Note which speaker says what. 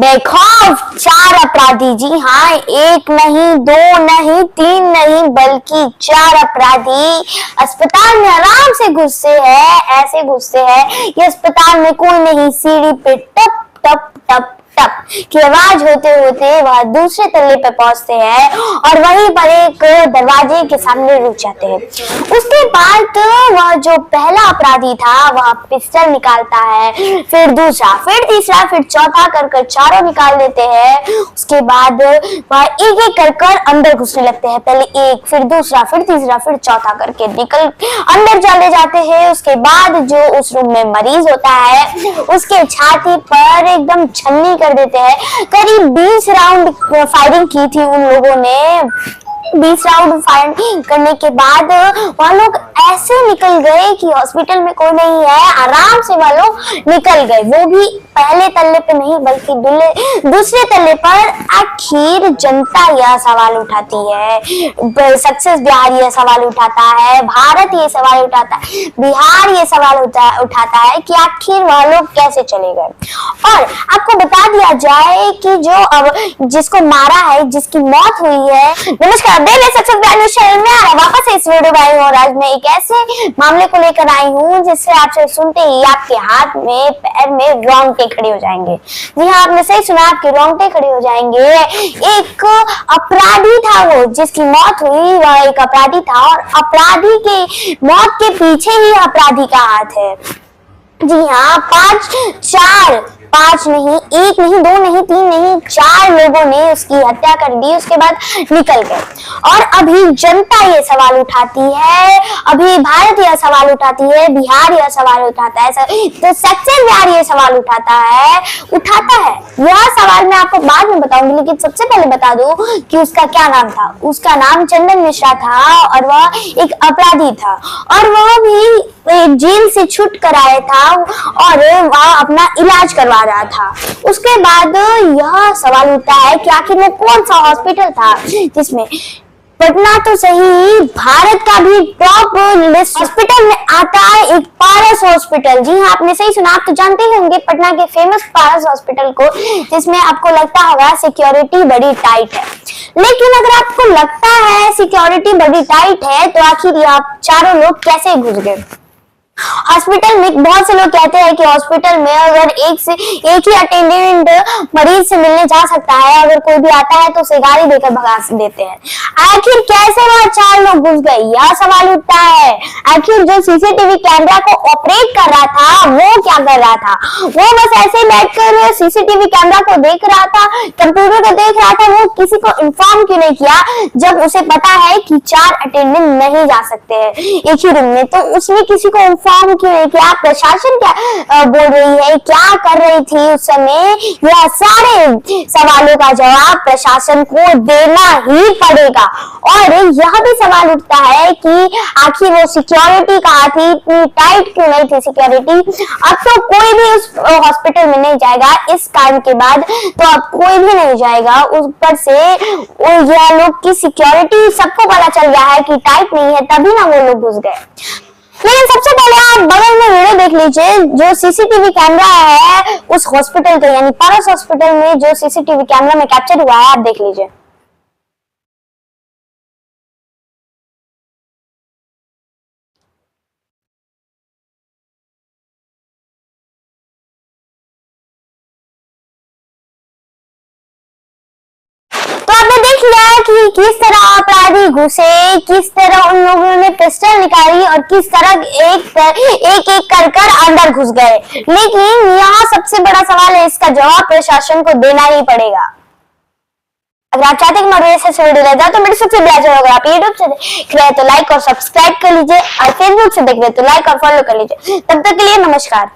Speaker 1: बेखौफ 4 अपराधी, जी हाँ, एक नहीं, दो नहीं, तीन नहीं, बल्कि 4 अपराधी अस्पताल में आराम से घुसे हैं। ऐसे घुसे हैं कि अस्पताल में कोई नहीं, सीढ़ी पे टप टप टप टप की आवाज होते होते वह दूसरे तल्ले पे पहुंचते हैं और वहीं पर एक दरवाजे के सामने रुक जाते हैं। उसके बाद वह जो पहला अपराधी था वह पिस्टल निकालता है, फिर दूसरा, फिर तीसरा, फिर चौथा कर चारों निकाल देते हैं। उसके बाद वह एक एक कर अंदर घुसने लगते हैं। पहले एक, फिर दूसरा, फिर तीसरा, फिर चौथा करके निकल अंदर चले जाते हैं। उसके बाद जो उस रूम में मरीज होता है उसके छाती पर एकदम छन्नी कर देते हैं। करीब 20 राउंड फायरिंग की थी उन लोगों ने। 20 राउंड फायरिंग करने के बाद वह लोग ऐसे निकल गए कि हॉस्पिटल में कोई नहीं है, आराम से वह लोग निकल गए। वो भी पहले तल्ले पे नहीं बल्कि दूसरे तल्ले पर। आखिर जनता यह सवाल उठाती है, सक्सेस बिहार ये सवाल उठाता है, भारत ये सवाल उठाता है, बिहार ये सवाल उठाता है कि आखिर वह लोग कैसे चले गए। और आपको बता दिया जाए कि जो अब जिसको मारा है, जिसकी मौत हुई है, नमस्कार, सक्सेस बिहार न्यूज़ चैनल में वापस इस वीडियो में आई हूँ और आज मैं एक ऐसे मामले को लेकर आई हूँ जिससे आपसे सुनते ही आपके हाथ में पैर में रोंगटे खड़े हो जाएंगे। जी हाँ, आपने सही सुना, आपके रोंगटे खड़े हो जाएंगे। एक अपराधी था वो जिसकी मौत हुई, वह एक अपराधी था और अपराधी के मौत के पीछे ही अपराधी का हाथ है। जी हाँ, 5 नहीं, एक नहीं, दो नहीं, तीन नहीं, 4 लोगों ने उसकी हत्या कर दी। उसके बाद निकल गए और अभी जनता ये सवाल उठाती है, अभी भारत यह सवाल उठाती है, बिहार यह सवाल उठाता है, तो सक्सेस बिहार ये सवाल उठाता है। यह सवाल मैं आपको बाद में बताऊंगी, लेकिन सबसे पहले बता दूं कि उसका क्या नाम था। उसका नाम चंदन मिश्रा था और वह एक अपराधी था और वह भी जेल से छूट कर आया था और वह अपना इलाज करवा रहा था। उसके बाद यह सवाल उठता है कि आखिर वो कौन सा हॉस्पिटल था जिसमें पटना तो सही, भारत का भी टॉप लिस्ट हॉस्पिटल में आता है एक पारस हॉस्पिटल। जी हाँ, आपने सही सुना, आप तो जानते ही होंगे पटना के फेमस पारस हॉस्पिटल को, जिसमें आपको लगता होगा सिक्योरिटी बड़ी टाइट है। लेकिन अगर आपको लगता है सिक्योरिटी बड़ी टाइट है तो आखिर ये आप चारों लोग कैसे घुस गए हॉस्पिटल में? बहुत से लोग कहते हैं कि हॉस्पिटल में अगर एक ही अटेंडेंट मरीज से मिलने जा सकता है, अगर कोई भी आता है तो उसे गाड़ी देकर भगा देते हैं। आखिर कैसे वह 4 लोग घुस गए, यह सवाल उठता है। आखिर जो सीसीटीवी कैमरा को ऑपरेट कर रहा था वो क्या कर रहा था? वो बस ऐसे बैठकर सीसीटीवी कैमरा को देख रहा था, कंप्यूटर को देख रहा था। वो किसी को इन्फॉर्म क्यों नहीं किया जब उसे पता है कि 4 अटेंडेंट नहीं जा सकते हैं एक ही रूम में? तो उसने किसी को इन्फॉर्म क्यों नहीं किया? प्रशासन क्या बोल रही है, क्या कर रही थी उस समय? यह सारे सवालों का जवाब प्रशासन को देना ही पड़ेगा। और यह भी सवाल उठता है कि आखिर वो सिक्योरिटी कहाँ थी, इतनी टाइट क्यों नहीं थी सिक्योरिटी? अब तो कोई भी उस हॉस्पिटल में नहीं जाएगा इस कांड के बाद, तो अब कोई भी नहीं जाएगा। ऊपर से यह लोग की सिक्योरिटी सबको पता चल गया है कि टाइट नहीं है, तभी ना वो लोग घुस गए। लेकिन सबसे पहले आप बगल में वीडियो देख लीजिए, जो सीसीटीवी कैमरा है उस हॉस्पिटल के, यानी पारस हॉस्पिटल में जो सीसीटीवी कैमरा में कैप्चर हुआ है, आप देख लीजिए। तो आपने देख लिया कि किस तरह अपराधी घुसे, किस तरह उन लोगों ने पिस्टल निकाली और किस तरह एक कर अंदर घुस गए। लेकिन यहाँ सबसे बड़ा सवाल है, इसका जवाब प्रशासन को देना ही पड़ेगा। अगर आप चाहते हैं कि मैं ऐसे वीडियो ले जाऊं तो मेरे सबसे बेहतर होगा, आप यूट्यूब से देख रहे हैं तो लाइक और सब्सक्राइब कर लीजिए और फेसबुक से देख रहे हैं तो लाइक और फॉलो कर लीजिए। तब तक के लिए नमस्कार।